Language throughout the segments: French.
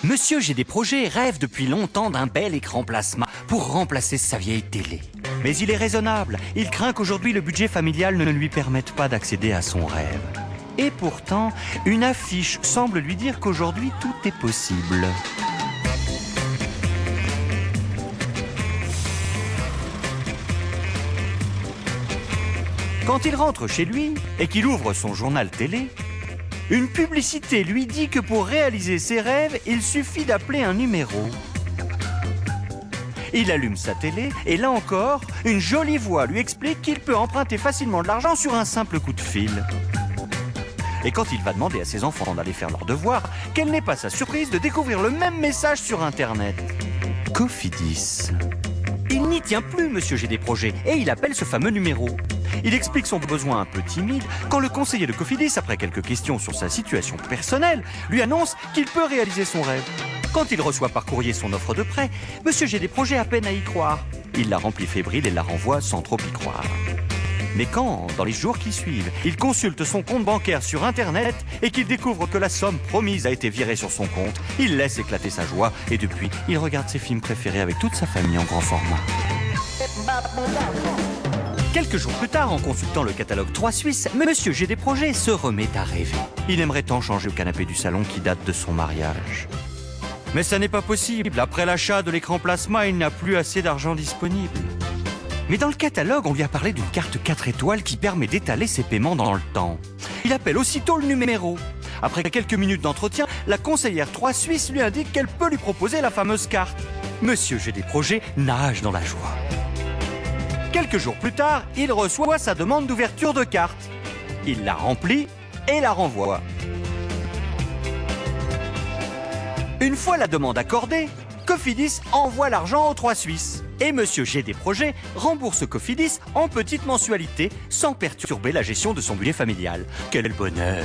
Monsieur J'ai des projets rêve depuis longtemps d'un bel écran plasma pour remplacer sa vieille télé. Mais il est raisonnable, il craint qu'aujourd'hui le budget familial ne lui permette pas d'accéder à son rêve. Et pourtant, une affiche semble lui dire qu'aujourd'hui tout est possible. Quand il rentre chez lui et qu'il ouvre son journal télé, une publicité lui dit que pour réaliser ses rêves, il suffit d'appeler un numéro. Il allume sa télé et là encore, une jolie voix lui explique qu'il peut emprunter facilement de l'argent sur un simple coup de fil. Et quand il va demander à ses enfants d'aller faire leurs devoirs, quelle n'est pas sa surprise de découvrir le même message sur Internet. Cofidis. Il n'y tient plus, monsieur J'ai des projets, et il appelle ce fameux numéro. Il explique son besoin un peu timide quand le conseiller de Cofidis, après quelques questions sur sa situation personnelle, lui annonce qu'il peut réaliser son rêve. Quand il reçoit par courrier son offre de prêt, monsieur J'ai des projets a peine à y croire. Il la remplit fébrile et la renvoie sans trop y croire. Mais quand, dans les jours qui suivent, il consulte son compte bancaire sur Internet et qu'il découvre que la somme promise a été virée sur son compte, il laisse éclater sa joie et depuis, il regarde ses films préférés avec toute sa famille en grand format. Quelques jours plus tard, en consultant le catalogue 3 Suisse, monsieur J'ai des projets se remet à rêver. Il aimerait tant changer le canapé du salon qui date de son mariage. Mais ça n'est pas possible. Après l'achat de l'écran plasma, il n'a plus assez d'argent disponible. Mais dans le catalogue, on lui a parlé d'une carte 4 étoiles qui permet d'étaler ses paiements dans le temps. Il appelle aussitôt le numéro. Après quelques minutes d'entretien, la conseillère 3 Suisse lui indique qu'elle peut lui proposer la fameuse carte. Monsieur J'ai des projets nage dans la joie. Quelques jours plus tard, il reçoit sa demande d'ouverture de carte. Il la remplit et la renvoie. Une fois la demande accordée, Cofidis envoie l'argent aux 3 Suisses. Et monsieur J'ai des projets rembourse Cofidis en petites mensualités sans perturber la gestion de son budget familial. Quel bonheur!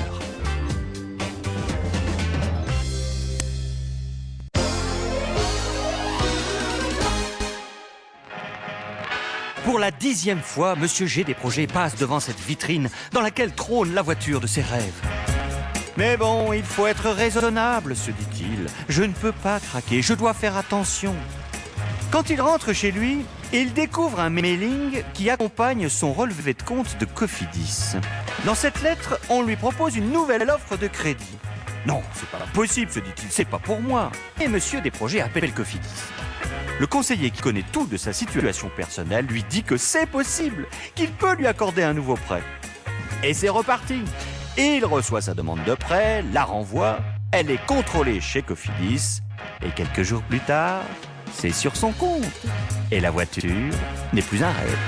Pour la 10e fois, monsieur J'ai des projets passe devant cette vitrine dans laquelle trône la voiture de ses rêves. Mais bon, il faut être raisonnable, se dit-il. Je ne peux pas craquer, je dois faire attention. Quand il rentre chez lui, il découvre un mailing qui accompagne son relevé de compte de Cofidis. Dans cette lettre, on lui propose une nouvelle offre de crédit. Non, c'est pas possible, se dit-il, c'est pas pour moi. Et monsieur des projets appelle Cofidis. Le conseiller qui connaît tout de sa situation personnelle lui dit que c'est possible, qu'il peut lui accorder un nouveau prêt. Et c'est reparti. Il reçoit sa demande de prêt, la renvoie, elle est contrôlée chez Cofidis, et quelques jours plus tard, c'est sur son compte. Et la voiture n'est plus un rêve.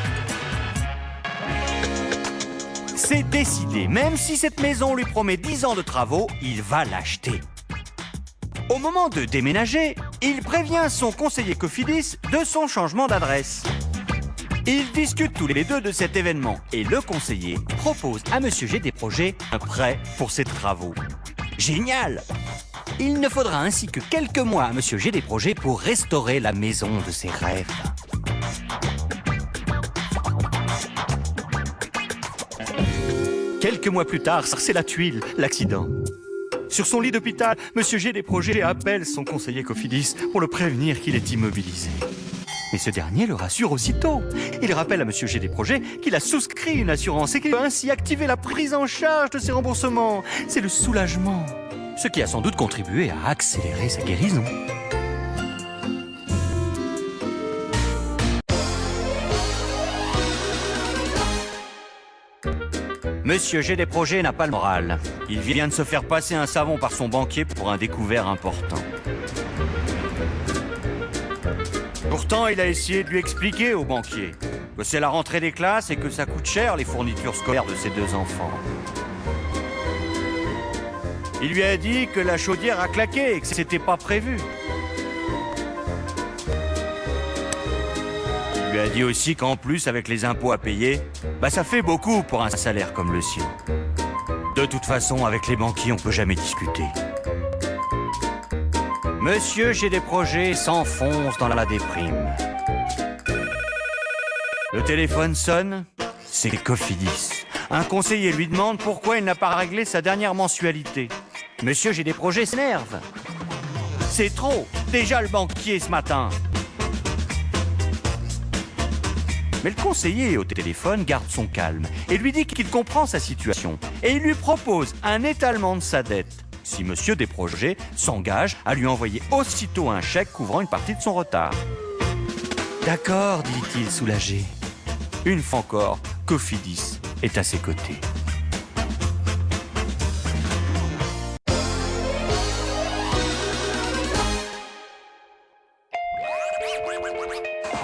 C'est décidé, même si cette maison lui promet 10 ans de travaux, il va l'acheter. Au moment de déménager, il prévient son conseiller Cofidis de son changement d'adresse. Ils discutent tous les deux de cet événement et le conseiller propose à monsieur J'ai des projets un prêt pour ses travaux. Génial! Il ne faudra ainsi que quelques mois à monsieur J'ai des projets pour restaurer la maison de ses rêves. Quelques mois plus tard, c'est la tuile, l'accident. Sur son lit d'hôpital, monsieur J'ai des projets appelle son conseiller Cofidis pour le prévenir qu'il est immobilisé. Mais ce dernier le rassure aussitôt. Il rappelle à monsieur J'ai des projets qu'il a souscrit une assurance et qu'il peut ainsi activer la prise en charge de ses remboursements. C'est le soulagement. Ce qui a sans doute contribué à accélérer sa guérison. Monsieur J'ai des projets n'a pas le moral. Il vient de se faire passer un savon par son banquier pour un découvert important. Pourtant, il a essayé de lui expliquer au banquier que c'est la rentrée des classes et que ça coûte cher les fournitures scolaires de ses 2 enfants. Il lui a dit que la chaudière a claqué et que c'était pas prévu. Il lui a dit aussi qu'en plus, avec les impôts à payer, ça fait beaucoup pour un salaire comme le sien. De toute façon, avec les banquiers, on peut jamais discuter. Monsieur J'ai des projets s'enfonce dans la déprime. Le téléphone sonne, c'est Cofidis. Un conseiller lui demande pourquoi il n'a pas réglé sa dernière mensualité. Monsieur J'ai des projets s'énerve. c'est trop. Déjà le banquier ce matin. Mais le conseiller au téléphone garde son calme et lui dit qu'il comprend sa situation. Et il lui propose un étalement de sa dette si Monsieur Desprojets s'engage à lui envoyer aussitôt un chèque couvrant une partie de son retard. D'accord, dit-il soulagé. Une fois encore, Cofidis est à ses côtés.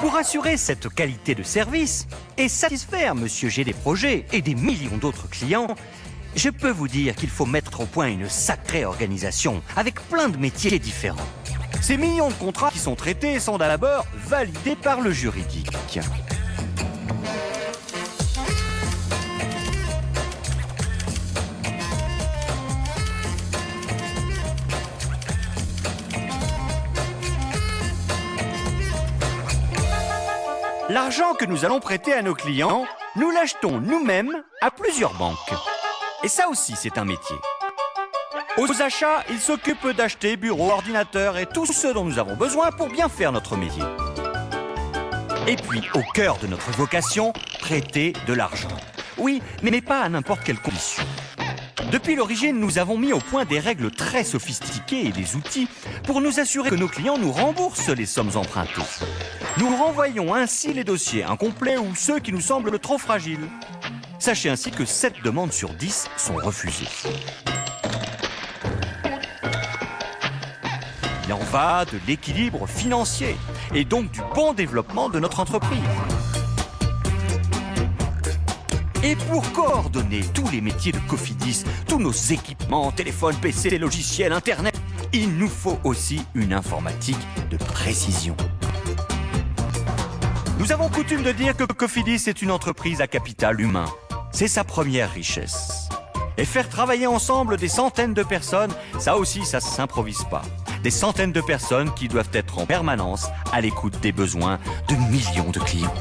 Pour assurer cette qualité de service et satisfaire Monsieur G Desprojets et des millions d'autres clients, je peux vous dire qu'il faut mettre au point une sacrée organisation avec plein de métiers différents. Ces millions de contrats qui sont traités sont d'abord validés par le juridique. L'argent que nous allons prêter à nos clients, nous l'achetons nous-mêmes à plusieurs banques. Et ça aussi, c'est un métier. Aux achats, ils s'occupent d'acheter bureaux, ordinateurs et tout ce dont nous avons besoin pour bien faire notre métier. Et puis, au cœur de notre vocation, prêter de l'argent. Oui, mais pas à n'importe quelle condition. Depuis l'origine, nous avons mis au point des règles très sophistiquées et des outils pour nous assurer que nos clients nous remboursent les sommes empruntées. Nous renvoyons ainsi les dossiers incomplets ou ceux qui nous semblent trop fragiles. Sachez ainsi que 7 demandes sur 10 sont refusées. Il en va de l'équilibre financier et donc du bon développement de notre entreprise. Et pour coordonner tous les métiers de Cofidis, tous nos équipements, téléphones, PC, logiciels, Internet, il nous faut aussi une informatique de précision. Nous avons coutume de dire que Cofidis est une entreprise à capital humain. C'est sa première richesse. Et faire travailler ensemble des centaines de personnes, ça aussi, ça ne s'improvise pas. Des centaines de personnes qui doivent être en permanence à l'écoute des besoins de millions de clients.